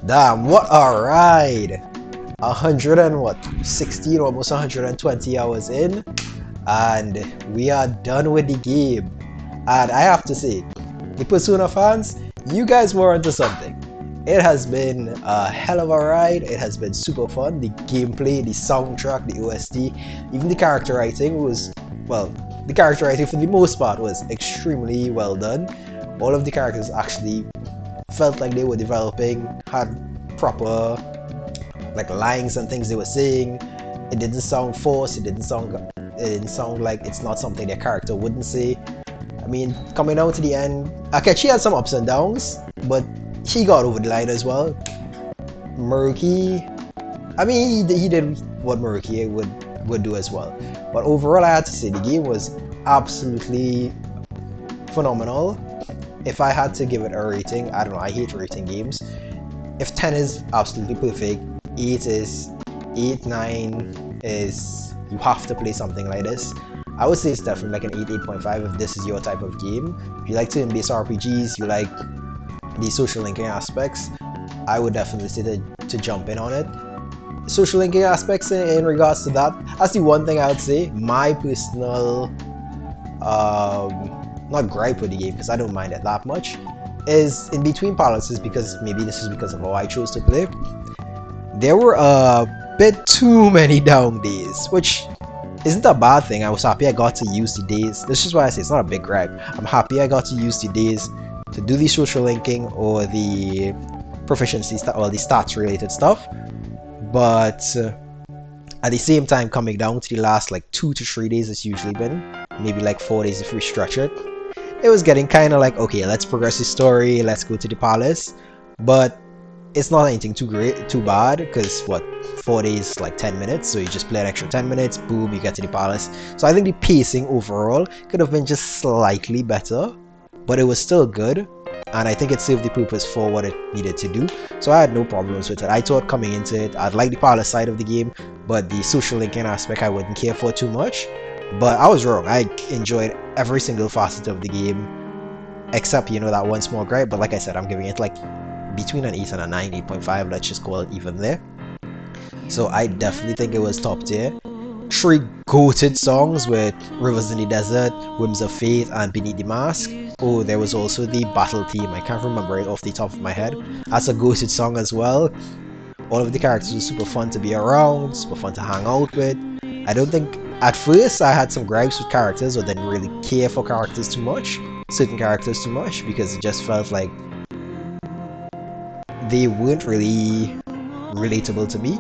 Damn, what a ride! 16, almost 120 hours in, and we are done with the game. And I have to say, the Persona fans, you guys were onto something. It has been a hell of a ride. It has been super fun. The gameplay, the soundtrack, the OST, even the character writing was, well, the character writing for the most part was extremely well done. All of the characters actually felt like they were developing, had proper like lines and things they were saying. It didn't sound forced. It didn't sound like it's not something their character wouldn't say. I mean, coming down to the end, Akechi had some ups and downs, but he got over the line as well. Maruki, I mean, he did what Maruki would do as well. But overall, I had to say the game was absolutely phenomenal. If I had to give it a rating, I don't know, I hate rating games. If 10 is absolutely perfect, 9 is you have to play something like this. I would say it's definitely like an 8.5 if this is your type of game. If you like turn-based RPGs, you like the social linking aspects, I would definitely say to jump in on it. Social linking aspects in regards to that, that's the one thing I would say. My personal, not gripe with the game, because I don't mind it that much, is in between balances, because maybe this is because of how I chose to play. There were a bit too many down days, which isn't a bad thing. I was happy I got to use the days. This is why I say it's not a big gripe. I'm happy I got to use the days to do the social linking or the proficiency or the stats related stuff. But at the same time, coming down to the last like 2 to 3 days it's usually been, maybe like 4 days if we stretch it, it was getting kind of like, okay, let's progress the story, let's go to the palace. But it's not anything too bad, because what, 4 days, like 10 minutes, so you just play an extra 10 minutes, boom, you get to the palace. So I think the pacing overall could have been just slightly better, but it was still good, and I think it served the purpose for what it needed to do. So I had no problems with it. I thought coming into it, I'd like the palace side of the game, but the social linking aspect I wouldn't care for too much. But I was wrong. I enjoyed every single facet of the game, except, you know, that one small gripe. But like I said, I'm giving it like between an 8 and a 9, 8.5, let's just call it even there. So I definitely think it was top tier. 3 goated songs with Rivers in the Desert, Whims of Fate, and Beneath the Mask. Oh, there was also the battle theme. I can't remember it off the top of my head. That's a goated song as well. All of the characters were super fun to be around, super fun to hang out with. I don't think, at first I had some gripes with characters, or didn't really care for characters too much, certain characters too much, because it just felt like they weren't really relatable to me.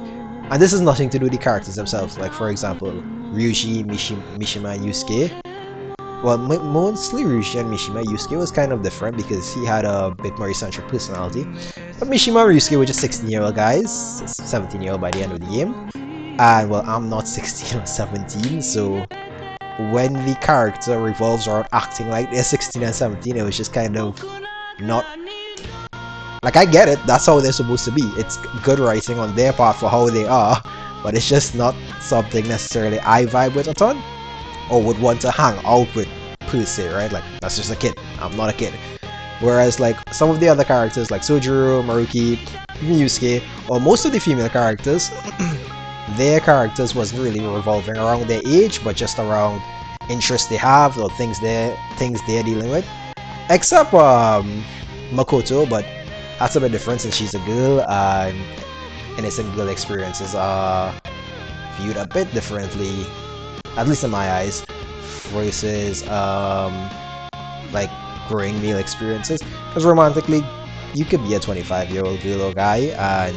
And this is nothing to do with the characters themselves. Like, for example, Ryuji, Mishima, and Yusuke. Well, mostly Ryuji and Mishima. Yusuke was kind of different because he had a bit more eccentric personality. But Mishima and Ryusuke were just 16-year-old guys, 17-year-old by the end of the game. And, well, I'm not 16 or 17, so when the character revolves around acting like they're 16 and 17, it was just kind of not... Like, I get it, that's how they're supposed to be. It's good writing on their part for how they are, but it's just not something necessarily I vibe with a ton, or would want to hang out with per se, right? Like, that's just a kid. I'm not a kid. Whereas, like, some of the other characters, like Sojiro, Maruki, even Yusuke, or most of the female characters, their characters wasn't really revolving around their age, but just around interests they have, or things they're dealing with. Except, Makoto, but that's a bit different since she's a girl, and innocent girl experiences are viewed a bit differently, at least in my eyes, versus like growing male experiences. Because romantically, you could be a 25-year-old girl or guy and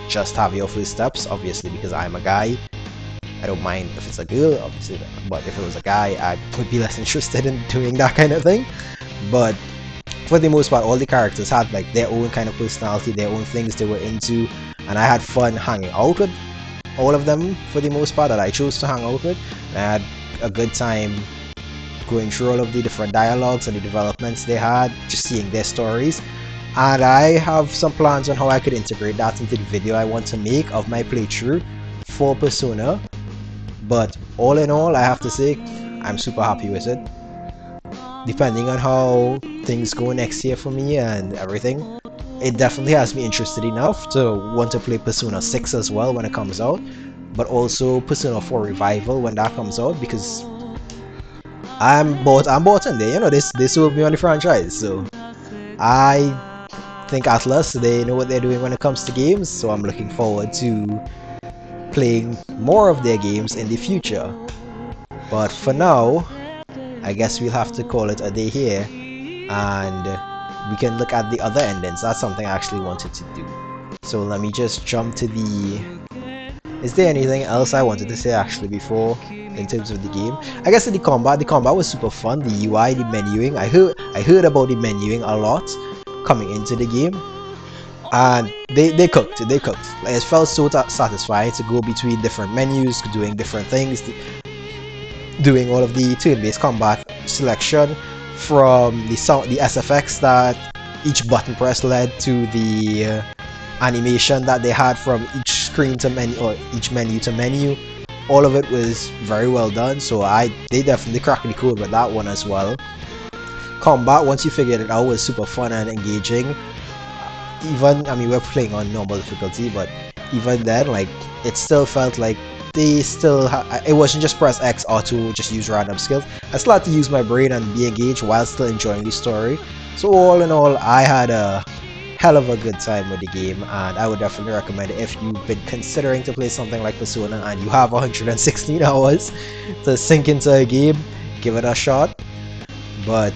just have your first steps. Obviously, because I'm a guy, I don't mind if it's a girl, obviously, but if it was a guy, I would be less interested in doing that kind of thing. But for the most part, all the characters had like their own kind of personality, their own things they were into, and I had fun hanging out with all of them for the most part that I chose to hang out with. And I had a good time going through all of the different dialogues and the developments they had, just seeing their stories. And I have some plans on how I could integrate that into the video I want to make of my playthrough for Persona. But all in all, I have to say, I'm super happy with it. Depending on how things go next year for me and everything, it definitely has me interested enough to want to play Persona 6 as well when it comes out, but also Persona 4 Revival when that comes out, because I'm bought in there. You know, they sold me on the franchise, so I think Atlas, they know what they're doing when it comes to games, so I'm looking forward to playing more of their games in the future. But for now, I guess we'll have to call it a day here, and we can look at the other endings. That's something I actually wanted to do. So let me just jump to the... Is there anything else I wanted to say actually before in terms of the game? I guess the combat was super fun. The UI, the menuing. I heard about the menuing a lot coming into the game, and they cooked. They cooked. Like, it felt so satisfying to go between different menus, doing different things, doing all of the turn-based combat selection, from the sound, the SFX that each button press led to the animation that they had from each screen to menu, or each menu to menu. All of it was very well done, so they definitely cracked the code with that one as well. Combat, once you figured it out, was super fun and engaging. Even, I mean, we're playing on normal difficulty, but even then, like, it still felt like they still it wasn't just press X or to just use random skills. I still had to use my brain and be engaged while still enjoying the story. So all in all, I had a hell of a good time with the game, and I would definitely recommend it if you've been considering to play something like Persona and you have 116 hours to sink into a game. Give it a shot. But